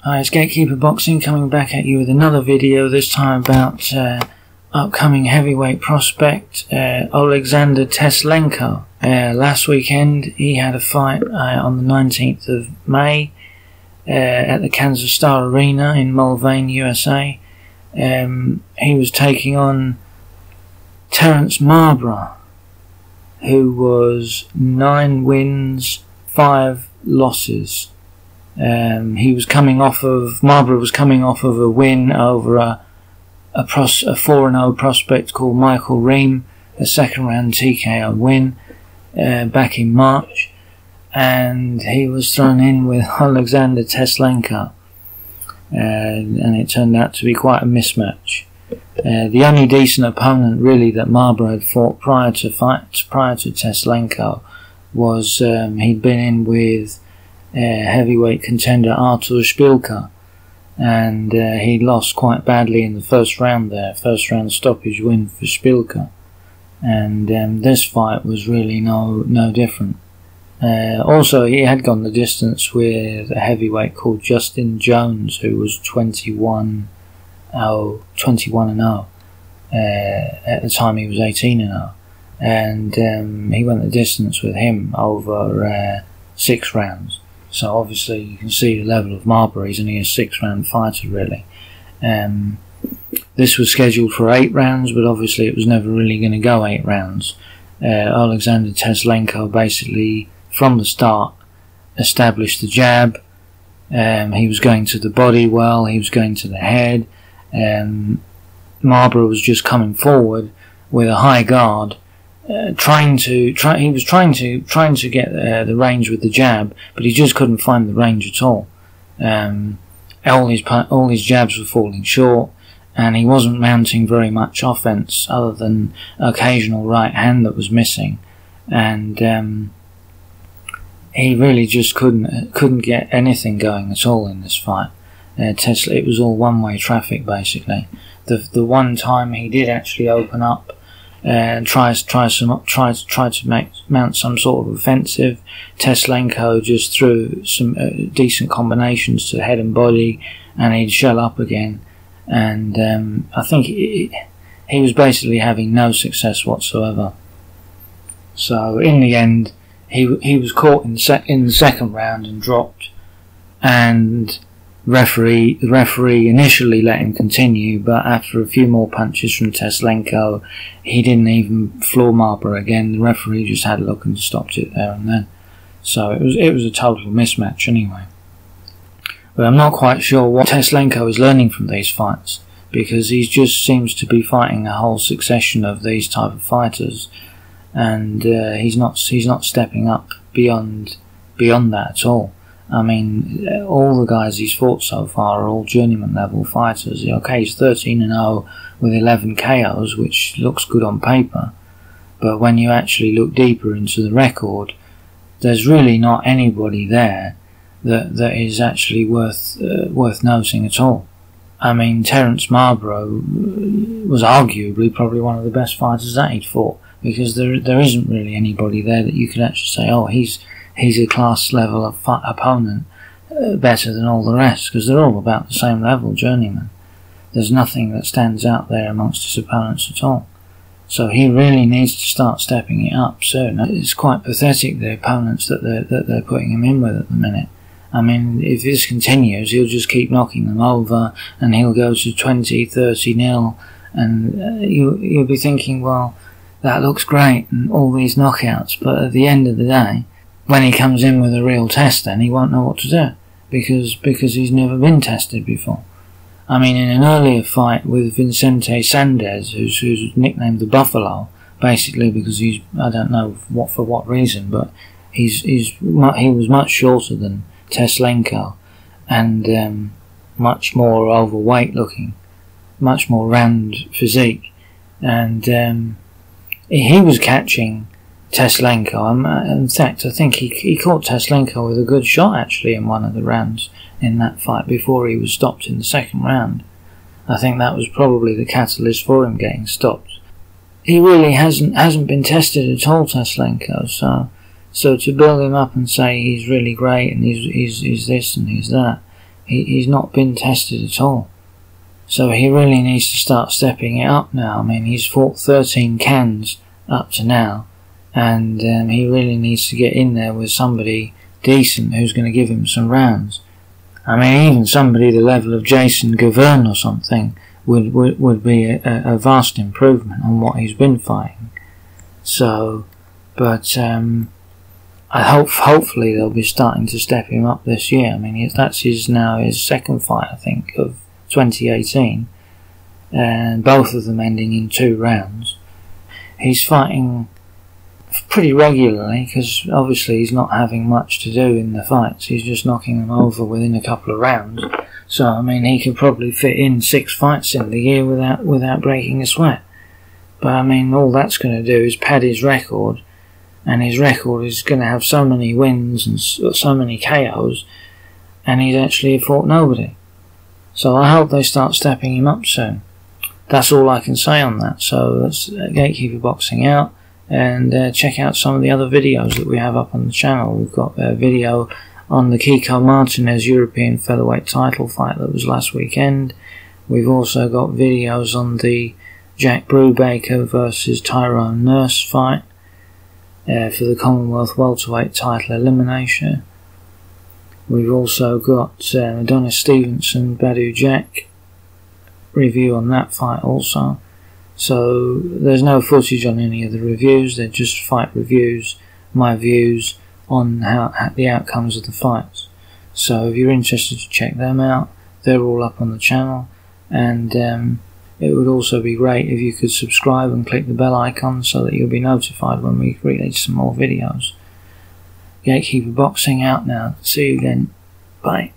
Hi, it's Gatekeeper Boxing coming back at you with another video, this time about upcoming heavyweight prospect Oleksandr Teslenko. Last weekend he had a fight on the 19th of May at the Kansas Star Arena in Mulvane, USA. He was taking on Terrance Marbra, who was 9 wins, 5 losses. Marbra was coming off of a win over a 4-0 prospect called Michael Ream, a second round TKO win back in March, and he was thrown in with Oleksandr Teslenko, and it turned out to be quite a mismatch. The only decent opponent really that Marbra had fought prior to Teslenko was he'd been in with heavyweight contender Artur Szpilka, and he lost quite badly in the first round there, first round stoppage win for Szpilka, and this fight was really no different. Also, he had gone the distance with a heavyweight called Justin Jones, who was 21-0 at the time. He was 18-0, and he went the distance with him over 6 rounds. So obviously you can see the level of Marbra. He's only a 6-round fighter really. This was scheduled for 8 rounds, but obviously it was never really going to go 8 rounds. Oleksandr Teslenko basically from the start established the jab. He was going to the body well, he was going to the head. Marbra was just coming forward with a high guard, trying to get the range with the jab, but he just couldn't find the range at all. All his jabs were falling short, and he wasn't mounting very much offense other than occasional right hand that was missing, and he really just couldn't get anything going at all in this fight. It was all one-way traffic basically. The one time he did actually open up and try to mount some sort of offensive, Teslenko just threw some decent combinations to head and body, and he'd shell up again. And I think he was basically having no success whatsoever. So in the end, he was caught in the second round and dropped, and the referee initially let him continue, but after a few more punches from Teslenko, he didn't even floor Marbra again. The referee just had a look and stopped it there and then. So it was a total mismatch anyway. But I'm not quite sure what Teslenko is learning from these fights, because he just seems to be fighting a whole succession of these type of fighters, and he's not stepping up beyond that at all. I mean, all the guys he's fought so far are all journeyman level fighters. Okay, he's 13-0 with 11 KOs, which looks good on paper, but when you actually look deeper into the record, there's really not anybody there that is actually worth noting at all. I mean, Terrance Marbra was arguably probably one of the best fighters that he'd fought, because there isn't really anybody there that you could actually say, oh, he's a class level of opponent better than all the rest, because they're all about the same level, journeyman. There's nothing that stands out there amongst his opponents at all. So he really needs to start stepping it up soon. It's quite pathetic, the opponents that they're putting him in with at the minute. I mean, if this continues, he'll just keep knocking them over, and he'll go to 20-30-0, and you'll be thinking, well, that looks great, and all these knockouts, but at the end of the day, when he comes in with a real test, then he won't know what to do, because he's never been tested before. I mean, in an earlier fight with Vicente Sandez, who's nicknamed the Buffalo, basically because he's, I don't know for what reason, but he was much shorter than Teslenko, and much more overweight looking, much more round physique, and he was catching Teslenko. In fact, I think he caught Teslenko with a good shot actually in one of the rounds in that fight before he was stopped in the second round. I think that was probably the catalyst for him getting stopped. He really hasn't been tested at all, Teslenko. So to build him up and say he's really great and he's this and he's that, he's not been tested at all. So he really needs to start stepping it up now. I mean, he's fought 13 cans up to now, and he really needs to get in there with somebody decent who's going to give him some rounds. I mean, even somebody the level of Jason Gavern or something would be a vast improvement on what he's been fighting. So, but hopefully they'll be starting to step him up this year. I mean, that's now his second fight, I think, of 2018, and both of them ending in 2 rounds. He's fighting pretty regularly because obviously he's not having much to do in the fights. He's just knocking them over within a couple of rounds. So I mean, he could probably fit in 6 fights in the year without breaking a sweat. But I mean, all that's going to do is pad his record, and his record is going to have so many wins and so many KOs, and he's actually fought nobody. So I hope they start stepping him up soon. That's all I can say on that. So that's Gatekeeper Boxing out, and check out some of the other videos that we have up on the channel. We've got a video on the Kiko Martinez European featherweight title fight that was last weekend. We've also got videos on the Jack Brubaker versus Tyrone Nurse fight for the Commonwealth welterweight title elimination. We've also got Adonis Stevenson, Badu Jack review on that fight also. So there's no footage on any of the reviews, they're just fight reviews, my views on the outcomes of the fights. So if you're interested to check them out, they're all up on the channel, and it would also be great if you could subscribe and click the bell icon so that you'll be notified when we release some more videos. Gatekeeper Boxing out now. See you again. Bye.